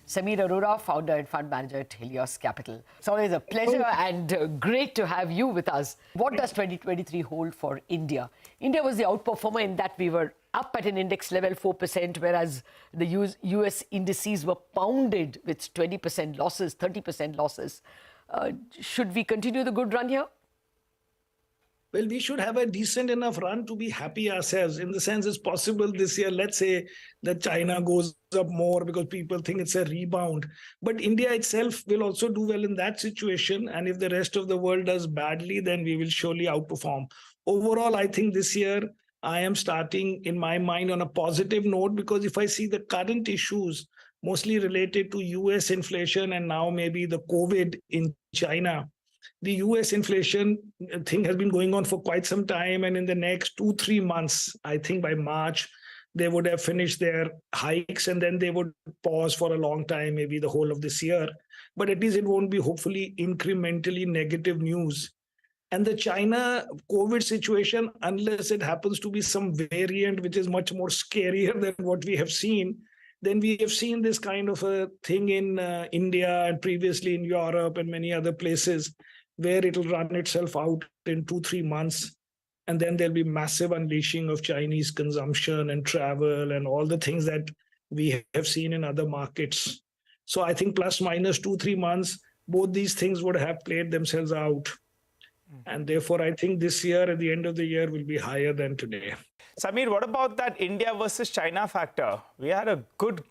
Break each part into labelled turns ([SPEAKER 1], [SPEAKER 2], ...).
[SPEAKER 1] Samir Arora, founder and fund manager at Helios Capital. It's always a pleasure and great to have you with us. What does 2023 hold for India? India was the outperformer in that we were up at an index level 4%, whereas the US indices were pounded with 20% losses, 30% losses. Should we continue the good run here?
[SPEAKER 2] Well, we should have a decent enough run to be happy ourselves. In the sense, it's possible this year, let's say that China goes up more because people think it's a rebound. But India itself will also do well in that situation. And if the rest of the world does badly, then we will surely outperform. Overall, I think this year I am starting in my mind on a positive note, because if I see the current issues, mostly related to US inflation and now maybe the COVID in China, the US inflation thing has been going on for quite some time. And in the next 2-3 months, I think by March, they would have finished their hikes and then they would pause for a long time, maybe the whole of this year. But at least it won't be hopefully incrementally negative news. And the China COVID situation, unless it happens to be some variant which is much more scarier than what we have seen, then we have seen this kind of a thing in India and previously in Europe and many other places where it'll run itself out in 2-3 months. And then there'll be massive unleashing of Chinese consumption and travel and all the things that we have seen in other markets. So I think plus minus 2-3 months, both these things would have played themselves out. And therefore, I think this year, at the end of the year, will be higher than today.
[SPEAKER 3] Samir, what about that India versus China factor? We had a good,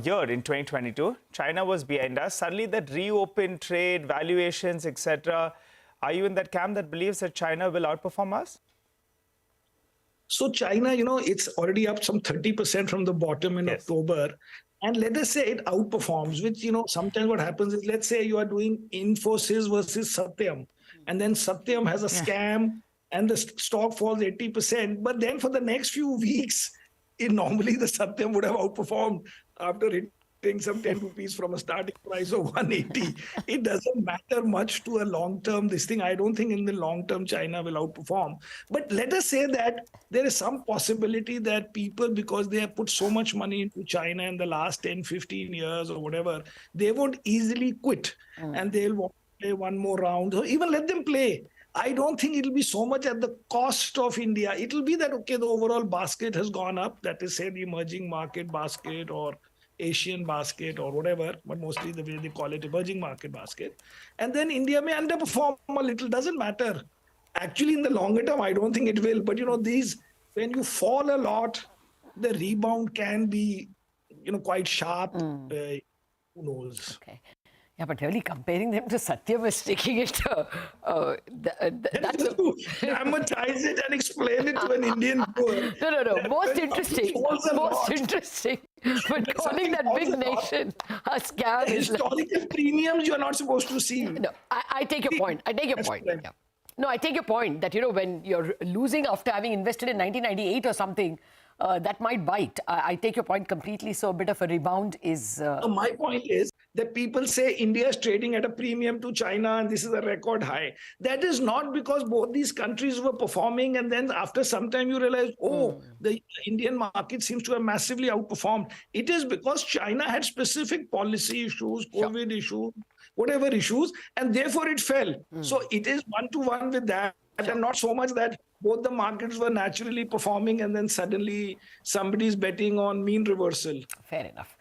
[SPEAKER 3] year in 2022. China was behind us. Suddenly, that reopened trade, valuations, etc. Are you in that camp that believes that China will outperform us?
[SPEAKER 2] So China, it's already up some 30% from the bottom in October. And let us say it outperforms, which, sometimes what happens is, let's say you are doing Infosys versus Satyam, and then Satyam has a scam and the stock falls 80%. But then for the next few weeks, normally the Satyam would have outperformed after hitting some 10 rupees from a starting price of 180. It doesn't matter much to a long-term this thing. I don't think in the long term China will outperform. But let us say that there is some possibility that people, because they have put so much money into China in the last 10-15 years or whatever, they won't easily quit and they'll want to play one more round. So even let them play. I don't think it'll be so much at the cost of India. It'll be that, okay, the overall basket has gone up. That is, say, the emerging market basket or Asian basket or whatever, but mostly the way they call it, emerging market basket. And then India may underperform a little, doesn't matter. Actually, in the longer term, I don't think it will. But, when you fall a lot, the rebound can be, quite sharp. Who knows?
[SPEAKER 1] Okay. Yeah, but really comparing them to Satyam is taking it. That's
[SPEAKER 2] dramatize it and explain it to an Indian poor.
[SPEAKER 1] No. Most interesting. But calling that big nation a scam is
[SPEAKER 2] historical premiums you are not supposed to see.
[SPEAKER 1] No, I take your point. Yeah. No, I take your point that, when you're losing after having invested in 1998 or something, that might bite. I take your point completely. So a bit of a rebound is...
[SPEAKER 2] My point is that people say India is trading at a premium to China and this is a record high. That is not because both these countries were performing and then after some time you realize, the Indian market seems to have massively outperformed. It is because China had specific policy issues, COVID issues, whatever issues, and therefore it fell. So it is one-to-one with that. And not so much that both the markets were naturally performing and then suddenly somebody's betting on mean reversal.
[SPEAKER 1] Fair enough.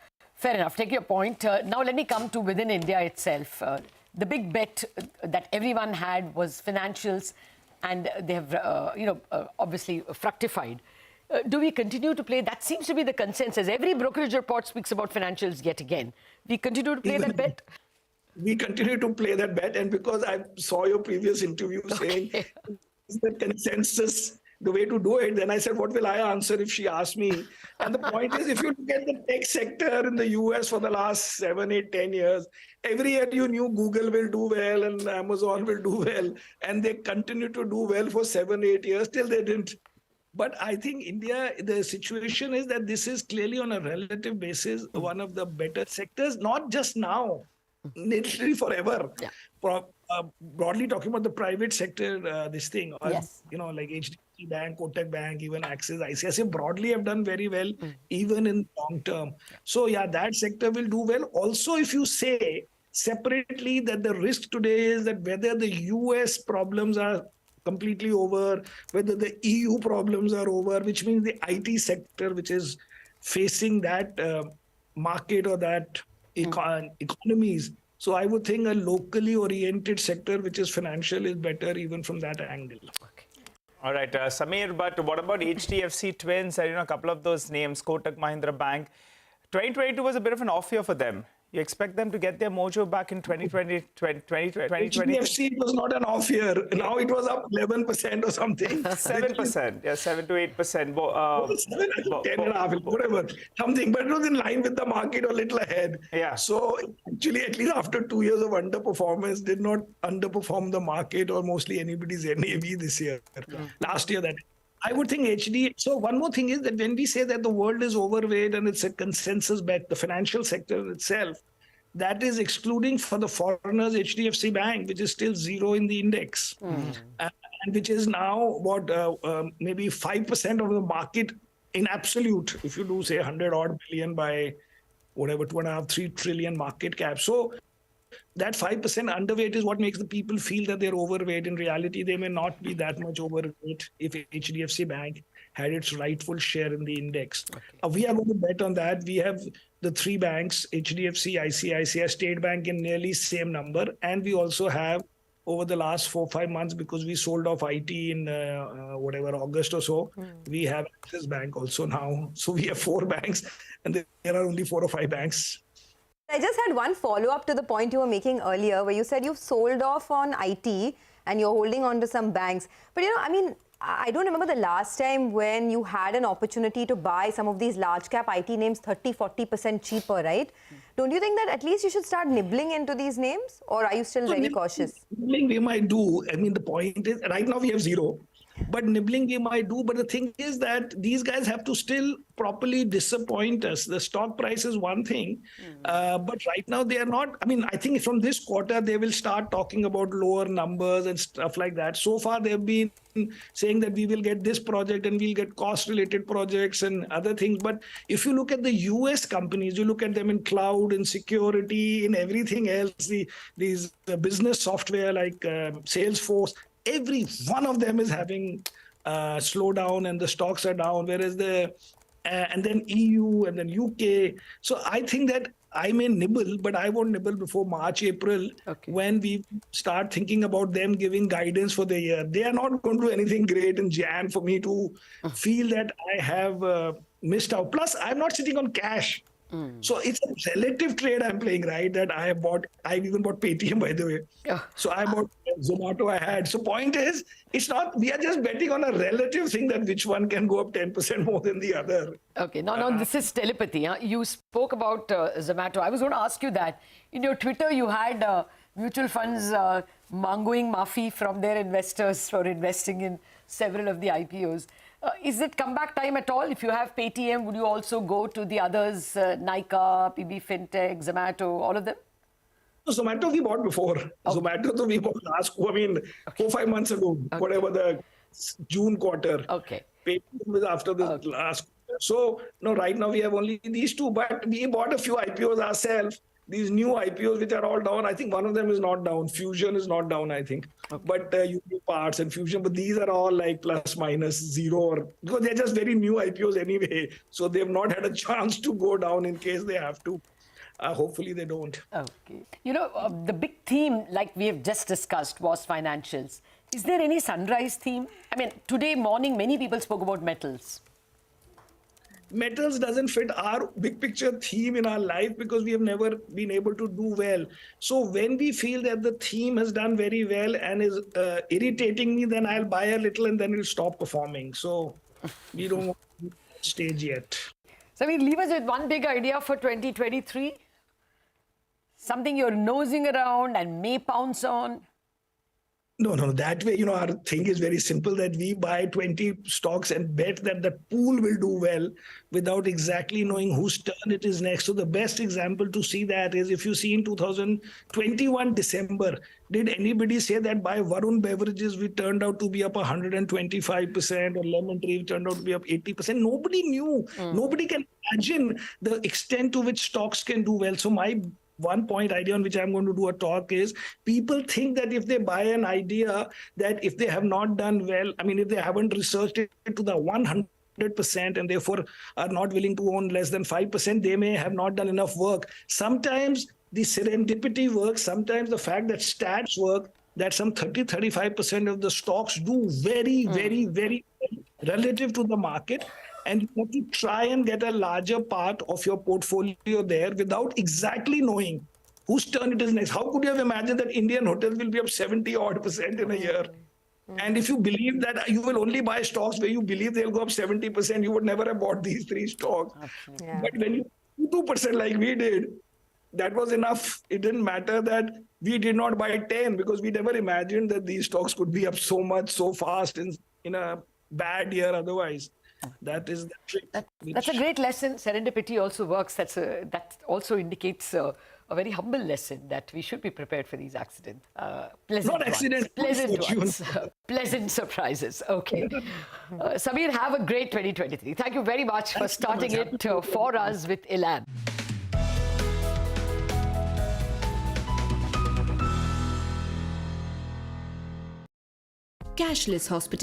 [SPEAKER 1] Take your point. Now let me come to within India itself. The big bet that everyone had was financials, and they have, obviously fructified. Do we continue to play? That seems to be the consensus. Every brokerage report speaks about financials yet again. We continue to play that bet?
[SPEAKER 2] We continue to play that bet, and because I saw your previous interview saying is the consensus the way to do it, then I said, what will I answer if she asks me? And the point is, if you look at the tech sector in the US for the last 7, 8, 10 years, every year you knew Google will do well and Amazon will do well, and they continue to do well for 7, 8 years till they didn't. But I think India, the situation is that this is clearly on a relative basis one of the better sectors, not just now. literally forever.
[SPEAKER 1] Yeah.
[SPEAKER 2] Broadly talking about the private sector, this thing,
[SPEAKER 1] Yes.
[SPEAKER 2] like HDFC Bank, Kotak Bank, even Axis, ICICI broadly have done very well, even in long term. So yeah, that sector will do well. Also, if you say separately that the risk today is that whether the US problems are completely over, whether the EU problems are over, which means the IT sector, which is facing that market or that economies. So I would think a locally oriented sector, which is financial, is better even from that angle.
[SPEAKER 1] Okay.
[SPEAKER 3] All right, Samir, but what about HDFC Twins? A couple of those names, Kotak Mahindra Bank. 2022 was a bit of an off year for them. You expect them to get their mojo back in 2020?
[SPEAKER 2] HDFC was not an off year. Now it was up 11% or something.
[SPEAKER 3] 7%, yeah, 7 to 8%.
[SPEAKER 2] 7, I think 10 and a half, whatever, something, but it was in line with the market or a little ahead.
[SPEAKER 3] Yeah.
[SPEAKER 2] So actually, at least after 2 years of underperformance, did not underperform the market or mostly anybody's NAV this year. Last year, that. I would think HD. So one more thing is that when we say that the world is overweight and it's a consensus bet, the financial sector itself, that is excluding for the foreigners HDFC Bank, which is still zero in the index, and which is now what maybe 5% of the market in absolute. If you do say 100 odd billion by whatever 2.5, 3 trillion market cap, so that 5% underweight is what makes the people feel that they're overweight. In reality, they may not be that much overweight if HDFC Bank had its rightful share in the index. Okay. We are going to bet on that. We have the 3 banks, HDFC, ICICI, State Bank in nearly same number. And we also have over the last 4-5 months, because we sold off IT in August or so, we have Axis Bank also now. So we have 4 banks and there are only 4 or 5 banks.
[SPEAKER 4] I just had one follow-up to the point you were making earlier, where you said you've sold off on IT and you're holding on to some banks. But, I don't remember the last time when you had an opportunity to buy some of these large cap IT names 30-40% cheaper, right? Don't you think that at least you should start nibbling into these names? Or are you still very cautious?
[SPEAKER 2] Nibbling we might do. The point is, right now we have 0. But nibbling we might do. But the thing is that these guys have to still properly disappoint us. The stock price is one thing. But right now they are not. I think from this quarter, they will start talking about lower numbers and stuff like that. So far, they've been saying that we will get this project and we'll get cost-related projects and other things. But if you look at the US companies, you look at them in cloud, in security, in everything else, these business software like Salesforce, every one of them is having slowdown and the stocks are down, whereas and then EU and then UK. So I think that I may nibble, but I won't nibble before March, April, when we start thinking about them giving guidance for the year. They are not going to do anything great in Jan for me to feel that I have missed out. Plus, I'm not sitting on cash. So it's a relative trade I'm playing, right? That I've even bought Paytm, by the way. So I bought Zomato I had. So point is, it's not, we are just betting on a relative thing that which one can go up 10% more than the other.
[SPEAKER 1] Okay, no, this is telepathy. Huh? You spoke about Zomato. I was going to ask you that. In your Twitter, you had mutual funds mangoing Mafi from their investors for investing in several of the IPOs. Is it comeback time at all? If you have Paytm, would you also go to the others, Nykaa, PB Fintech, Zomato, all of them?
[SPEAKER 2] Zomato we bought before. Zomato we bought last, 4-5 months ago, whatever the June quarter.
[SPEAKER 1] Okay.
[SPEAKER 2] Paytm was after the last quarter. So, no, right now we have only these 2, but we bought a few IPOs ourselves. These new IPOs, which are all down, I think one of them is not down. Fusion is not down, I think. But UP Parts and Fusion, but these are all like plus minus 0, because they're just very new IPOs anyway. So they've not had a chance to go down in case they have to. Hopefully they don't.
[SPEAKER 1] Okay. The big theme, like we have just discussed, was financials. Is there any sunrise theme? Today morning, many people spoke about metals.
[SPEAKER 2] Metals doesn't fit our big picture theme in our life because we have never been able to do well. So when we feel that the theme has done very well and is irritating me, then I'll buy a little and then it'll stop performing. So we don't want to stage yet.
[SPEAKER 1] So leave us with one big idea for 2023. Something you're nosing around and may pounce on.
[SPEAKER 2] No. That way, our thing is very simple, that we buy 20 stocks and bet that the pool will do well without exactly knowing whose turn it is next. So the best example to see that is, if you see in 2021 December, did anybody say that by Varun Beverages we turned out to be up 125%, or Lemon Tree turned out to be up 80%? Nobody knew. Nobody can imagine the extent to which stocks can do well. So my one point idea on which I'm going to do a talk is, people think that if they buy an idea, that if they have not done well, if they haven't researched it to the 100% and therefore are not willing to own less than 5%, they may have not done enough work. Sometimes the serendipity works. Sometimes the fact that stats work, that some 30-35% of the stocks do very, very, very well relative to the market. And you have to try and get a larger part of your portfolio there without exactly knowing whose turn it is next. How could you have imagined that Indian hotels will be up 70% in a year? And if you believe that you will only buy stocks where you believe they'll go up 70%, you would never have bought these 3 stocks.
[SPEAKER 4] Yeah.
[SPEAKER 2] But when you do 2% like we did, that was enough. It didn't matter that we did not buy 10, because we never imagined that these stocks could be up so much, so fast in a bad year otherwise. That is the trick.
[SPEAKER 1] That's a great lesson. Serendipity also works. That also indicates a very humble lesson, that we should be prepared for these accidents.
[SPEAKER 2] Not accidents,
[SPEAKER 1] Pleasant ones. Pleasant surprises. Okay. Samir, have a great 2023. Thank you very much for starting it for us with Elan.
[SPEAKER 5] Cashless hospital